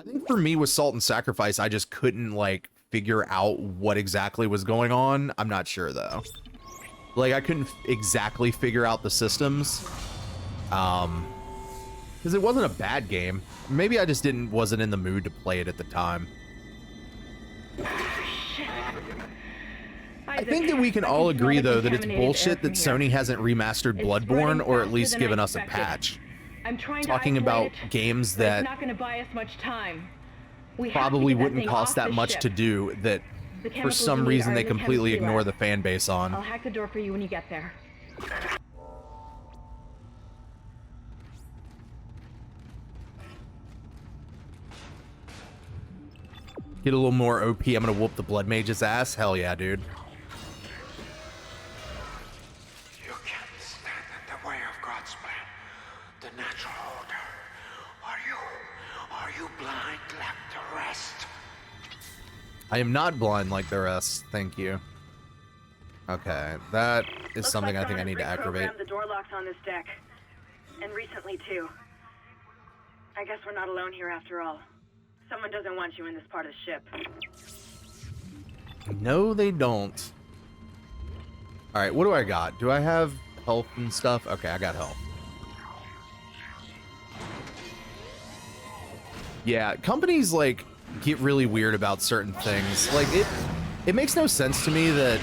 I think for me with Salt and Sacrifice, I just couldn't like figure out what exactly was going on. I'm not sure though. Like I couldn't exactly figure out the systems. Because it wasn't a bad game. Maybe I just wasn't in the mood to play it at the time. I think that we can all agree though that it's bullshit that Sony hasn't remastered Bloodborne or at least given us a patch. I'm Talking about games that not going to buy us much time. probably wouldn't cost that much to do, that for some reason they completely ignore the fan base on. I'll hack the door for you when you get there. Get a little more OP, I'm gonna whoop the Blood Mage's ass? Hell yeah, dude. You can't stand in the way of God's plan, the natural order. Are you blind like the rest? I am not blind like the rest, thank you. Okay, that is something I think I need to aggravate. The door locks on this deck, and recently too. I guess we're not alone here after all. Someone doesn't want you in this part of the ship. No, they don't. All right, what do I got? Do I have health and stuff? Okay, I got health. Yeah, companies like get really weird about certain things. Like it makes no sense to me that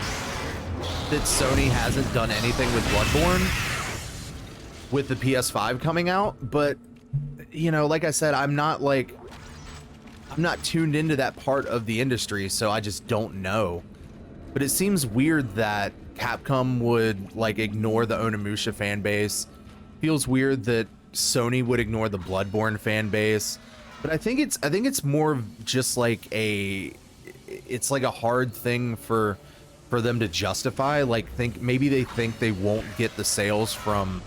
Sony hasn't done anything with Bloodborne with the PS5 coming out, but you know, like I said, I'm not tuned into that part of the industry, so I just don't know. But it seems weird that Capcom would like ignore the Onimusha fan base. Feels weird that Sony would ignore the Bloodborne fan base. But I think it's more of just like it's like a hard thing for them to justify. Like maybe they think they won't get the sales from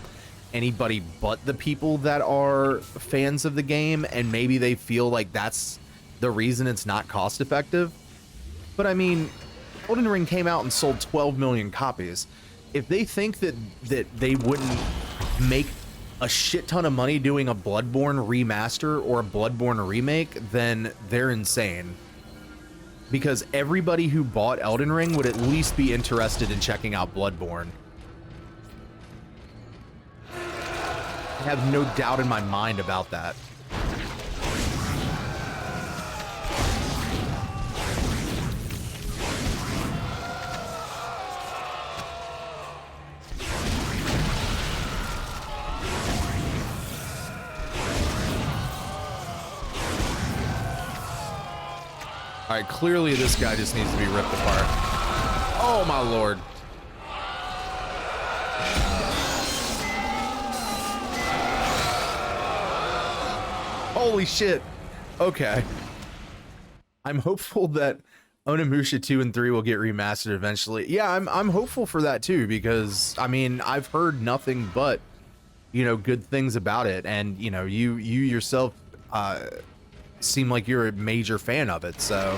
anybody but the people that are fans of the game, and maybe they feel like that's the reason it's not cost effective. But I mean, Elden Ring came out and sold 12 million copies. If they think that they wouldn't make a shit ton of money doing a Bloodborne remaster or a Bloodborne remake, then they're insane. Because everybody who bought Elden Ring would at least be interested in checking out Bloodborne. I have no doubt in my mind about that. All right, clearly this guy just needs to be ripped apart. Oh my lord. Holy shit. Okay. I'm hopeful that Onimusha 2 and 3 will get remastered eventually. Yeah, I'm hopeful for that too, because I mean, I've heard nothing but, you know, good things about it, and you know, you yourself seem like you're a major fan of it, so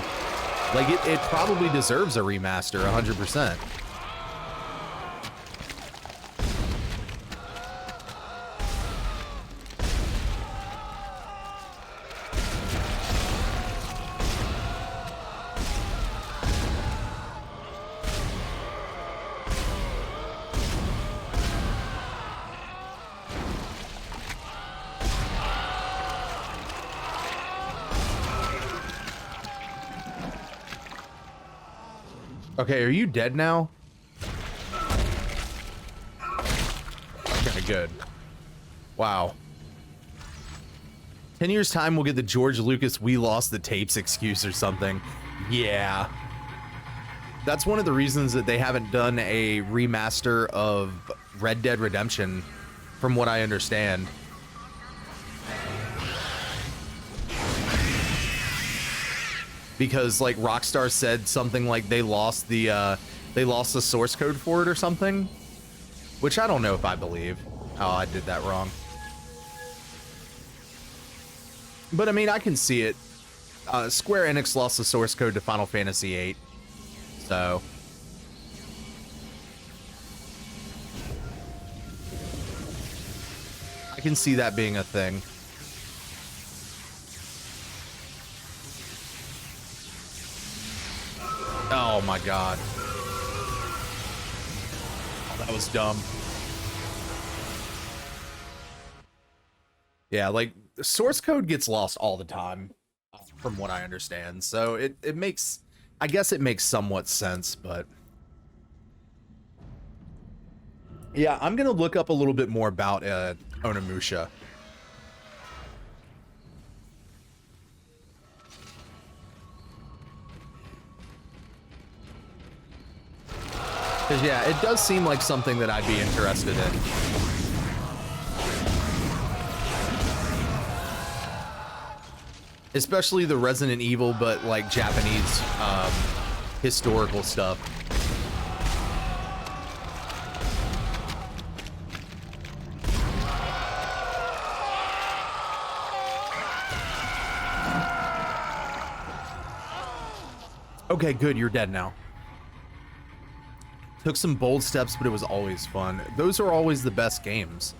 like it probably deserves a remaster 100%. Okay, are you dead now? Okay, good. Wow. 10 years time we'll get the George Lucas "we lost the tapes" excuse or something. Yeah. That's one of the reasons that they haven't done a remaster of Red Dead Redemption, from what I understand. Because like Rockstar said something like they lost the source code for it or something, which I don't know if I believe. Oh, I did that wrong. But I mean, I can see it. Square Enix lost the source code to Final Fantasy VIII, so I can see that being a thing. Oh my god. Oh, that was dumb. Yeah, like, the source code gets lost all the time, from what I understand. So it makes, I guess it makes somewhat sense, but... Yeah, I'm gonna look up a little bit more about Onimusha. Because, yeah, it does seem like something that I'd be interested in. Especially the Resident Evil, but, like, Japanese, historical stuff. Okay, good, you're dead now. Took some bold steps, but it was always fun. Those are always the best games,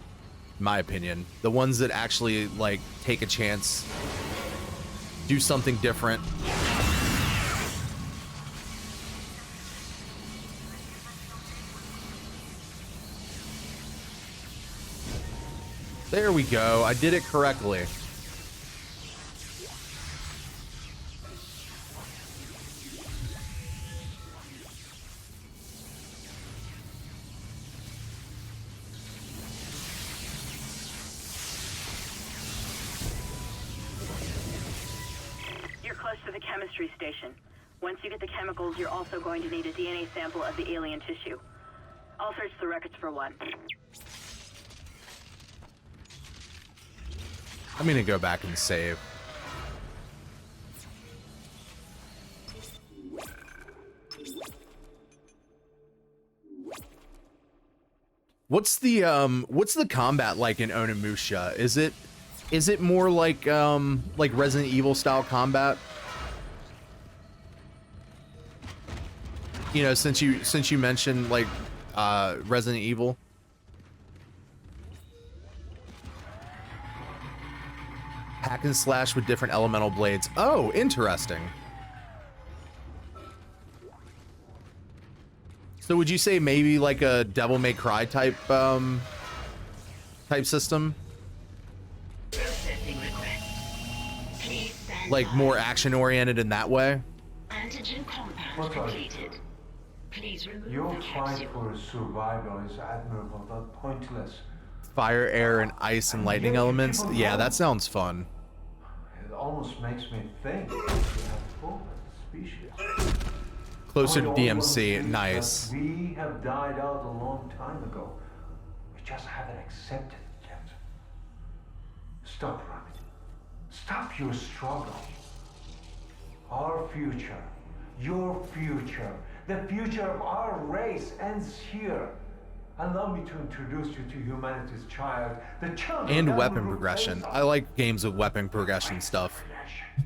in my opinion. The ones that actually, like, take a chance, do something different. There we go. I did it correctly. Chemistry station. Once you get the chemicals, you're also going to need a DNA sample of the alien tissue. I'll search the records for one. I'm gonna go back and save. What's the combat like in Onimusha? Is it more like Resident Evil style combat? You know, since you mentioned like Resident Evil. Hack and slash with different elemental blades. Oh, interesting. So would you say maybe like a Devil May Cry type system? Like more action oriented in that way? Antigen compound completed. Please remove Your the fight capsule. for survival is admirable but pointless. Fire, air, and ice and lightning elements. Yeah, that sounds fun. It almost makes me think that we have fought as a species. Closer to All I want DMC. is Nice. that we have died out a long time ago. We just haven't accepted it yet. Stop running. Stop your struggle. Our future, your future, the future of our race ends here. Allow me to introduce you to humanity's child, the children. And that weapon will progression. replace I like games with weapon progression stuff. I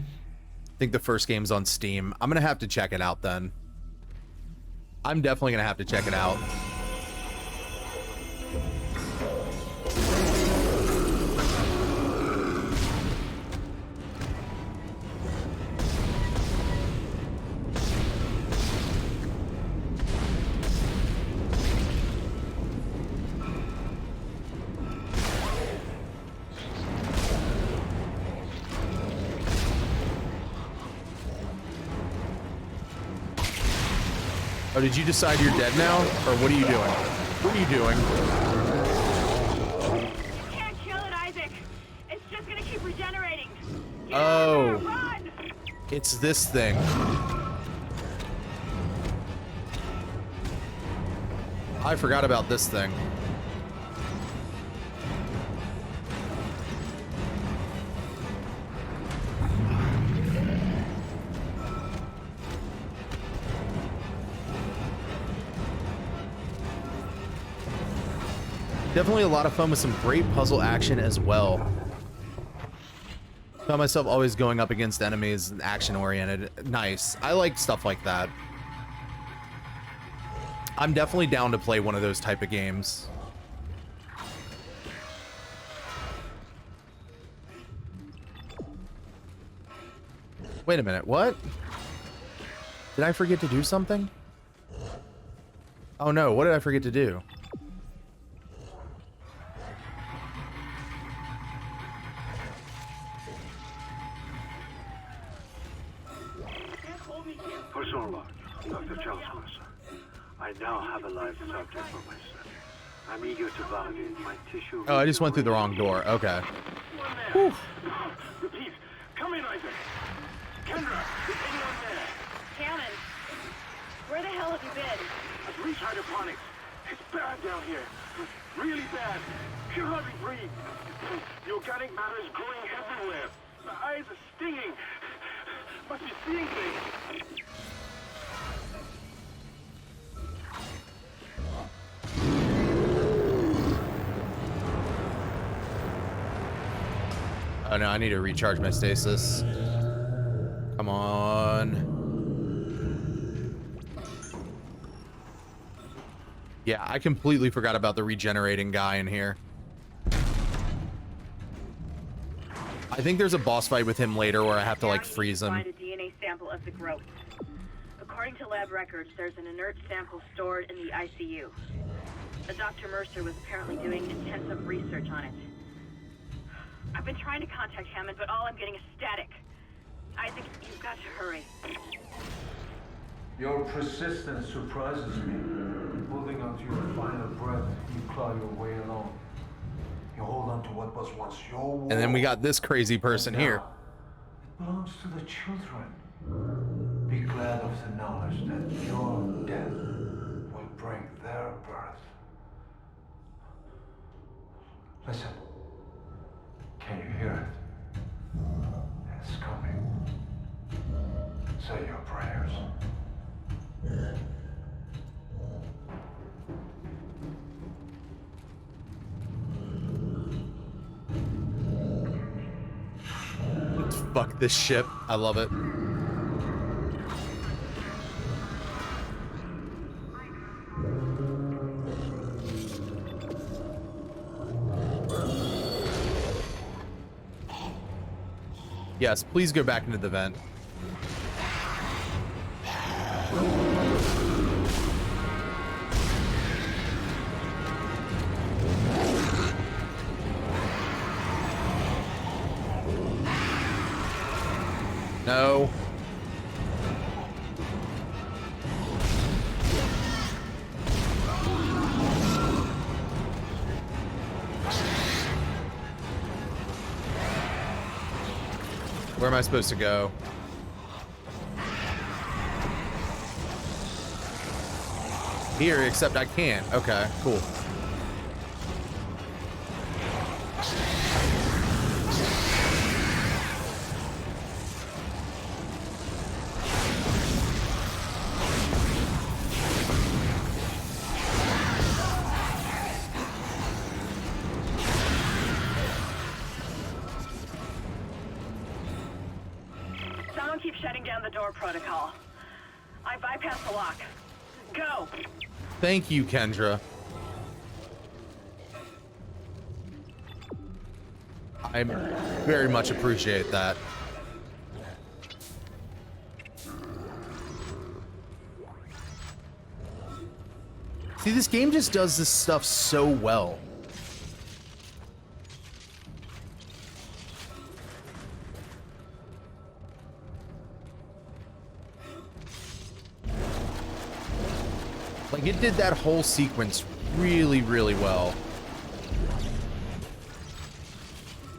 think the first game's on Steam. I'm gonna have to check it out then. I'm definitely gonna have to check it out. Oh, did you decide you're dead now? Or what are you doing? What are you doing? You can't kill it, Isaac. It's just gonna keep regenerating. Get Oh. out there, run! It's this thing. I forgot about this thing. Definitely a lot of fun with some great puzzle action as well. Found myself always going up against enemies and action oriented. Nice. I like stuff like that. I'm definitely down to play one of those type of games. Wait a minute, what? Did I forget to do something? Oh no, what did I forget to do? Personal log, Dr. Charles Mercer. I now have a live subject for my study. I'm eager to validate my tissue. Oh, I just went through the wrong door. Okay. Repeat. Come in, Isaac. Kendra, is anyone there? Hammond, where the hell have you been? I've reached hydroponics. It's bad down here. Really bad. Can hardly breathe. The organic matter is growing everywhere. My eyes are stinging. Must be seeing things. Oh no, I need to recharge my stasis. Come on. Yeah, I completely forgot about the regenerating guy in here. I think there's a boss fight with him later where I have to like freeze him. Find a DNA sample of the growth. According to lab records, there's an inert sample stored in the ICU. Dr. Mercer was apparently doing intensive research on it. I've been trying to contact Hammond, but all I'm getting is static. Isaac, you've got to hurry. Your persistence surprises me. Holding on to your final breath, you claw your way along. You hold on to what was once your world. And then we got this crazy person here. It belongs to the children. Be glad of the knowledge that your death will bring their birth. Listen. Can you hear it? It's coming. Say your prayers. Fuck this ship. I love it. Yes, please go back into the vent. No. Where am I supposed to go? Here, except I can't. Okay, cool. Someone keeps shutting down the door protocol. I bypassed the lock. Go! Thank you, Kendra. I very much appreciate that. See, this game just does this stuff so well. Like, it did that whole sequence really, really well.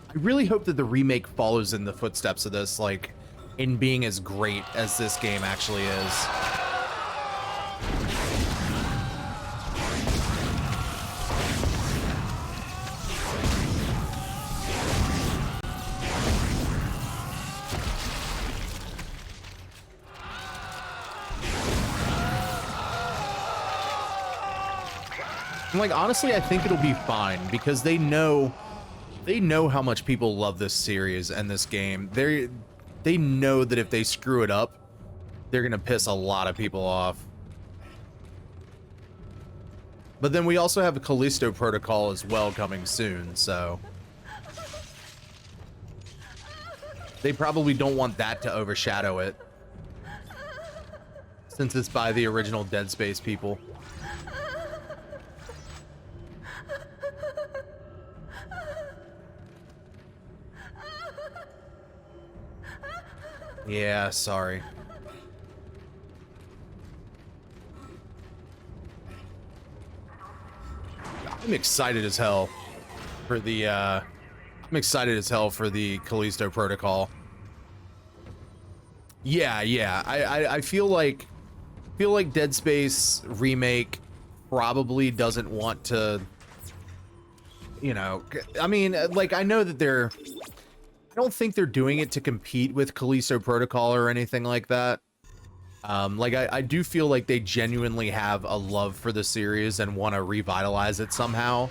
I really hope that the remake follows in the footsteps of this, like, in being as great as this game actually is. And, like, honestly, I think it'll be fine because they know how much people love this series and this game. They know that if they screw it up, they're gonna piss a lot of people off. But then we also have a Callisto Protocol as well coming soon, so they probably don't want that to overshadow it. since it's by the original Dead Space people. Yeah, sorry. I'm excited as hell for the Callisto Protocol. Yeah. I feel like Dead Space remake probably doesn't want to, you know, I mean, like, I know that I don't think they're doing it to compete with Callisto Protocol or anything like that. Like, I do feel like they genuinely have a love for the series and want to revitalize it somehow.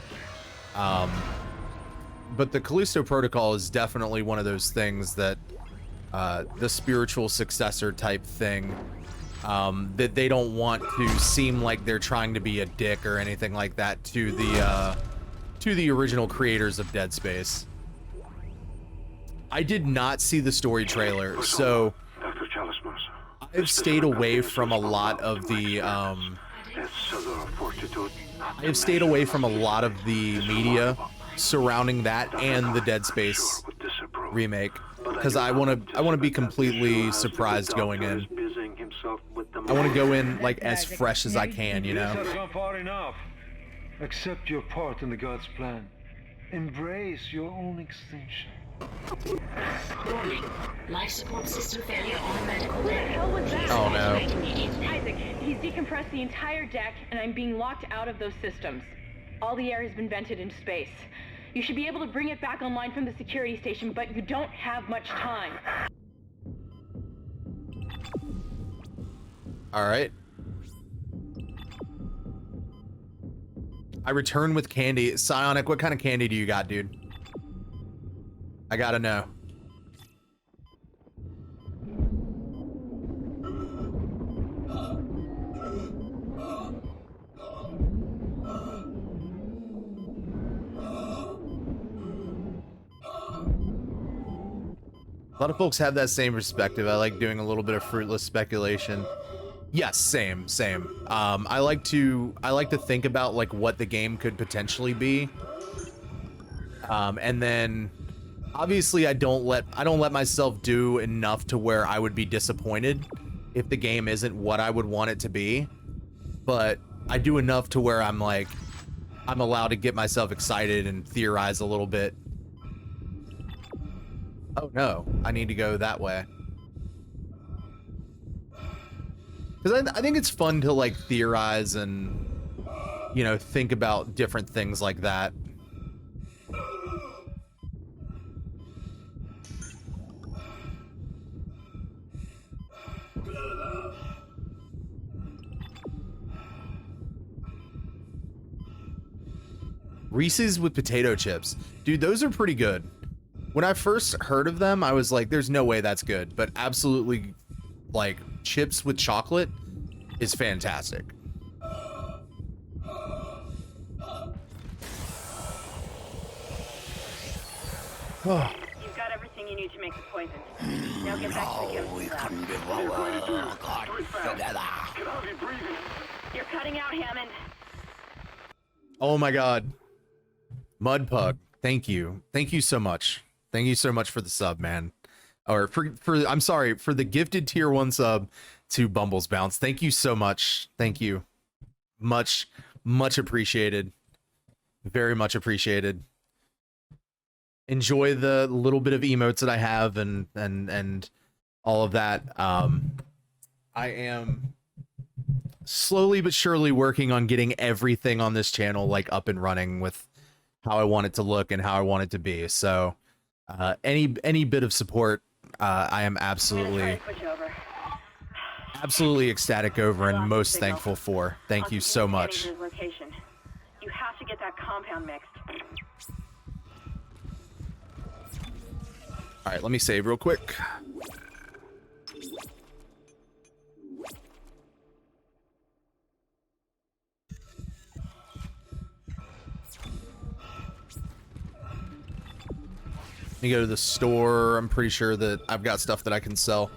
But the Callisto Protocol is definitely one of those things that, the spiritual successor type thing, that they don't want to seem like they're trying to be a dick or anything like that to the original creators of Dead Space. I did not see the story trailer, so I've stayed away from a lot of the media surrounding that and the Dead Space remake, because I want to be completely surprised going in. I want to go in like as fresh as I can, you know. This has gone far enough. Accept your part in the God's plan. Embrace your own extinction. Warning. Life support system failure on the medical deck. What the hell was that? Oh no. Isaac, he's decompressed the entire deck, and I'm being locked out of those systems. All the air has been vented into space. You should be able to bring it back online from the security station, but you don't have much time. All right. I return with candy. Psionic, what kind of candy do you got, dude? I gotta know. A lot of folks have that same perspective. I like doing a little bit of fruitless speculation. Yes, same. I like to think about like what the game could potentially be. And then obviously I don't let myself do enough to where I would be disappointed if the game isn't what I would want it to be. But I do enough to where I'm allowed to get myself excited and theorize a little bit. Oh no, I need to go that way. Because I think it's fun to like theorize and, you know, think about different things like that. Reese's with potato chips. Dude, those are pretty good. When I first heard of them, I was like, there's no way that's good. But absolutely, like, chips with chocolate is fantastic. You've got everything you need to make the poison. Now get back to the chemistry lab. What are you going to do? Do it fast. Can hardly breathe. You're cutting out, Hammond. Oh my god. Mudpug, thank you. Thank you so much. Thank you so much for the sub, man. Or I'm sorry, for the gifted tier 1 sub to Bumbles Bounce. Thank you so much. Thank you. Much appreciated. Very much appreciated. Enjoy the little bit of emotes that I have and all of that. I am slowly but surely working on getting everything on this channel like up and running with how I want it to look and how I want it to be. So any bit of support, I am absolutely ecstatic over and most thankful for. Thank you so much. You have to get that compound mixed. All right, let me save real quick. Let me go to the store. I'm pretty sure that I've got stuff that I can sell.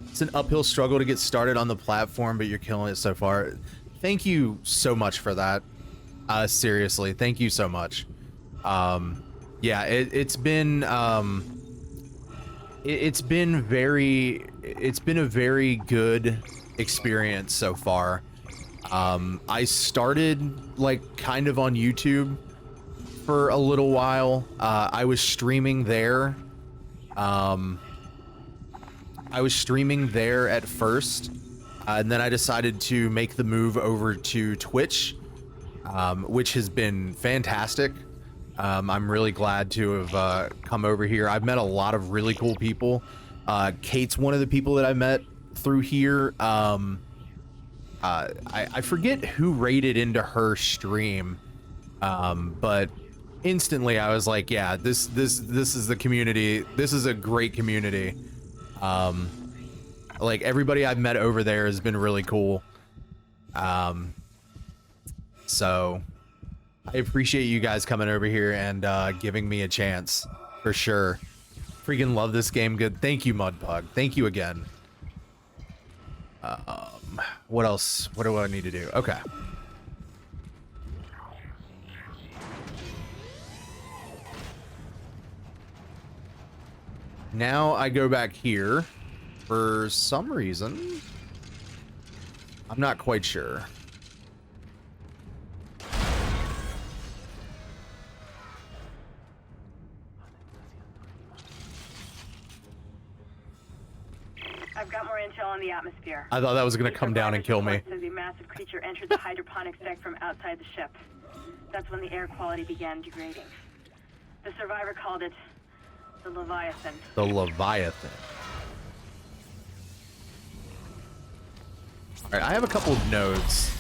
It's an uphill struggle to get started on the platform, but you're killing it so far. Thank you so much for that. Seriously, thank you so much. Yeah, it's been a very good experience so far. I started like kind of on YouTube for a little while. I was streaming there. I was streaming there at first, and then I decided to make the move over to Twitch, which has been fantastic. I'm really glad to have come over here. I've met a lot of really cool people. Kate's one of the people that I met through here. I forget who raided into her stream, but instantly I was like, yeah, this is the community. This is a great community. Like everybody I've met over there has been really cool. So I appreciate you guys coming over here and giving me a chance for sure. Freaking love this game. Good. Thank you, Mudpug. Thank you again. What else? What do I need to do? Okay. Now I go back here for some reason. I'm not quite sure. I've got more intel on the atmosphere. I thought that was going to come down and kill me. Says a massive creature entered the hydroponics deck from outside the ship. That's when the air quality began degrading. The survivor called it the Leviathan. The Leviathan. All right, I have a couple of nodes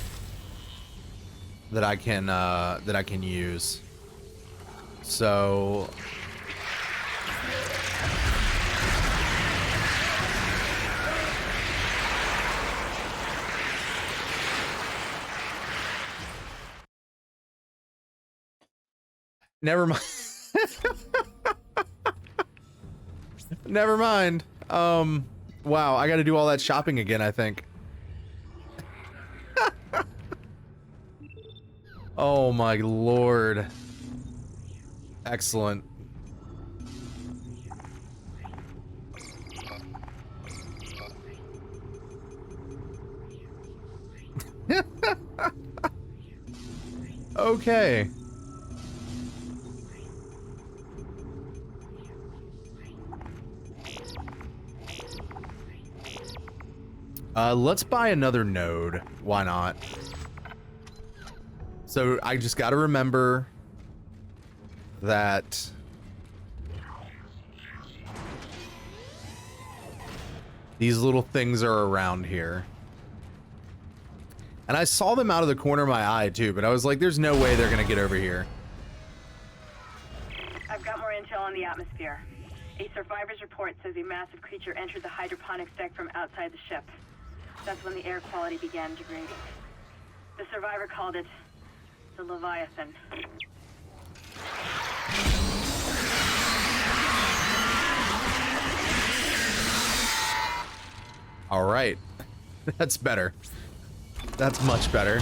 that I can use. So never mind. Never mind. Wow, I got to do all that shopping again, I think. Oh my lord. Excellent. Okay. Let's buy another node. Why not? So I just got to remember that these little things are around here. And I saw them out of the corner of my eye too, but I was like, there's no way they're going to get over here. I've got more intel on the atmosphere. A survivor's report says a massive creature entered the hydroponics deck from outside the ship. That's when the air quality began degrading. The survivor called it the Leviathan. All right. That's better. That's much better.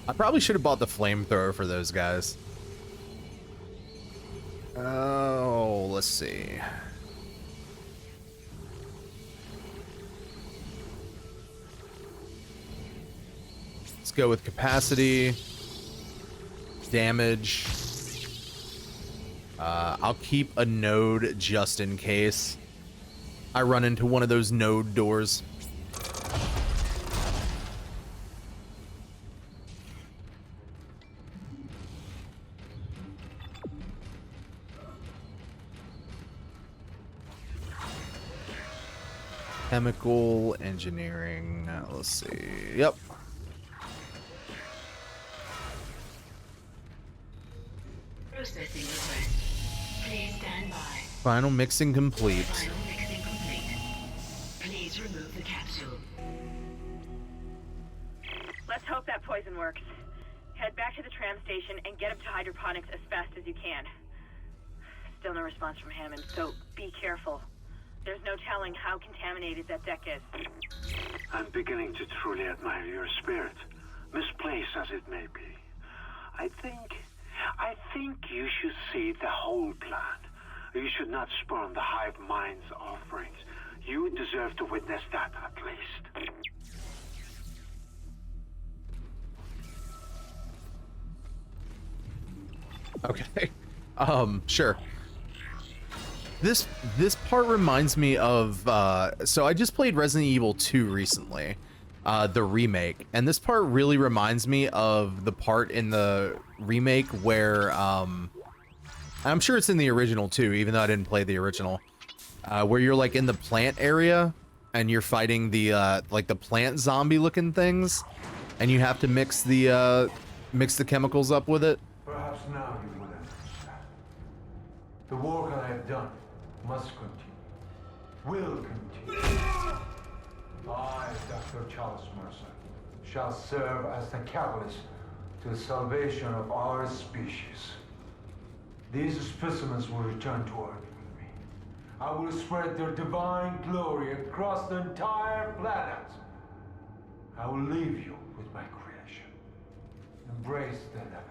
I probably should have bought the flamethrower for those guys. Oh, let's see. Let's go with capacity, damage. I'll keep a node just in case I run into one of those node doors. Chemical engineering. Let's see. Yep. Processing request. Please stand by. Final mixing complete. Final mixing complete. Please remove the capsule. Let's hope that poison works. Head back to the tram station and get up to hydroponics as fast as you can. Still no response from Hammond, so be careful. There's no telling how contaminated that deck is. I'm beginning to truly admire your spirit, misplaced as it may be. I think you should see the whole plan. You should not spurn the hive mind's offerings. You deserve to witness that at least. Okay. Sure. This part reminds me of so I just played Resident Evil 2 recently, the remake, and this part really reminds me of the part in the remake where I'm sure it's in the original too, even though I didn't play the original, where you're like in the plant area and you're fighting the like the plant zombie looking things, and you have to mix the chemicals up with it. Perhaps now you will understand. The work I have done must continue. Will continue. I, Dr. Charles Mercer, shall serve as the catalyst to the salvation of our species. These specimens will return to Earth with me. I will spread their divine glory across the entire planet. I will leave you with my creation. Embrace the inevitable.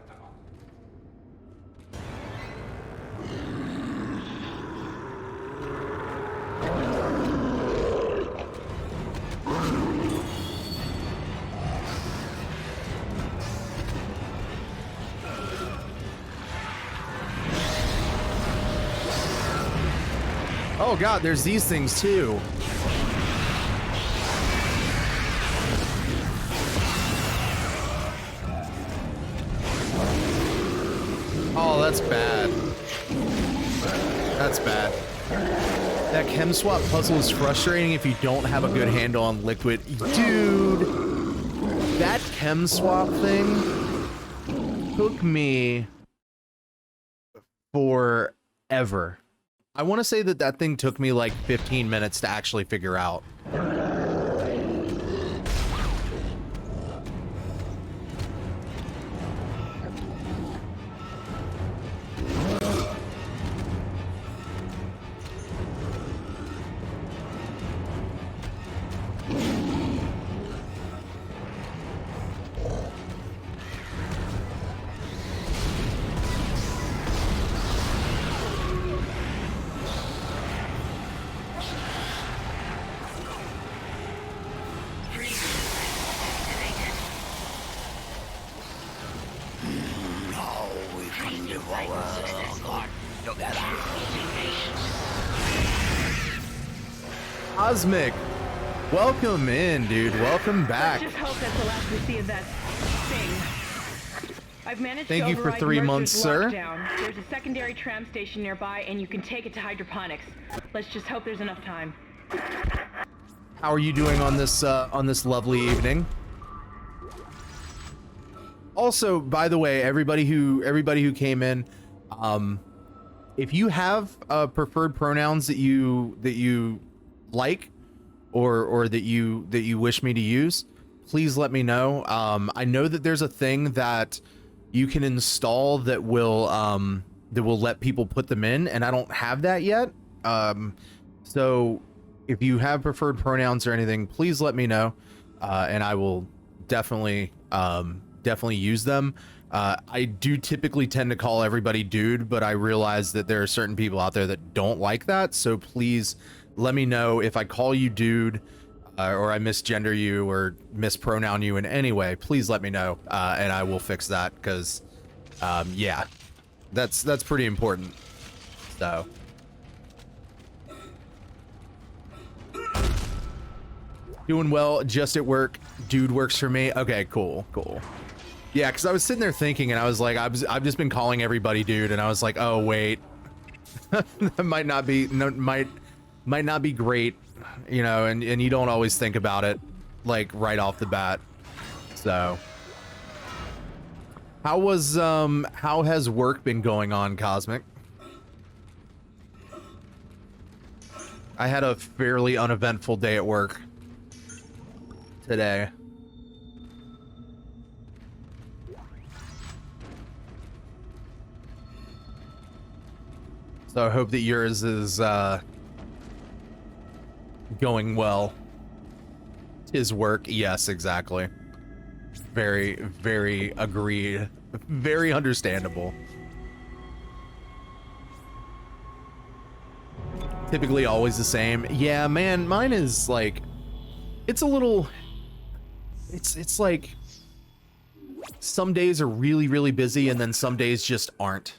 Oh god, there's these things too. Oh, that's bad. That's bad. That chem swap puzzle is frustrating if you don't have a good handle on liquid. Dude, that chem swap thing took me forever. I want to say that thing took me like 15 minutes to actually figure out. Cosmic, welcome in, dude. Welcome back. Let's just hope that's the last we see of that thing. I've managed Thank to you for override 3 months, Mercer's sir. lockdown. There's a secondary tram station nearby, and you can take it to hydroponics. Let's just hope there's enough time. How are you doing on this lovely evening? Also, by the way, everybody who came in, if you have preferred pronouns that you like or that you wish me to use, please let me know. I know that there's a thing that you can install that will let people put them in, and I don't have that yet. So if you have preferred pronouns or anything, please let me know, and I will definitely use them. I do typically tend to call everybody dude, but I realize that there are certain people out there that don't like that, so please let me know if I call you dude, or I misgender you or mispronoun you in any way. Please let me know, and I will fix that, because yeah, that's pretty important. So doing well, just at work. Dude works for me. Okay, cool. Yeah, because I was sitting there thinking, and I was like, I've just been calling everybody dude, and I was like, oh wait, that might not be might not be great, you know, and you don't always think about it like right off the bat. So how has work been going on, Cosmic? I had a fairly uneventful day at work today. So I hope that yours is going well. His work, yes, exactly. Very, very agreed. Very understandable. Typically always the same. Yeah, man, mine is like, it's a little, it's like some days are really, really busy and then some days just aren't.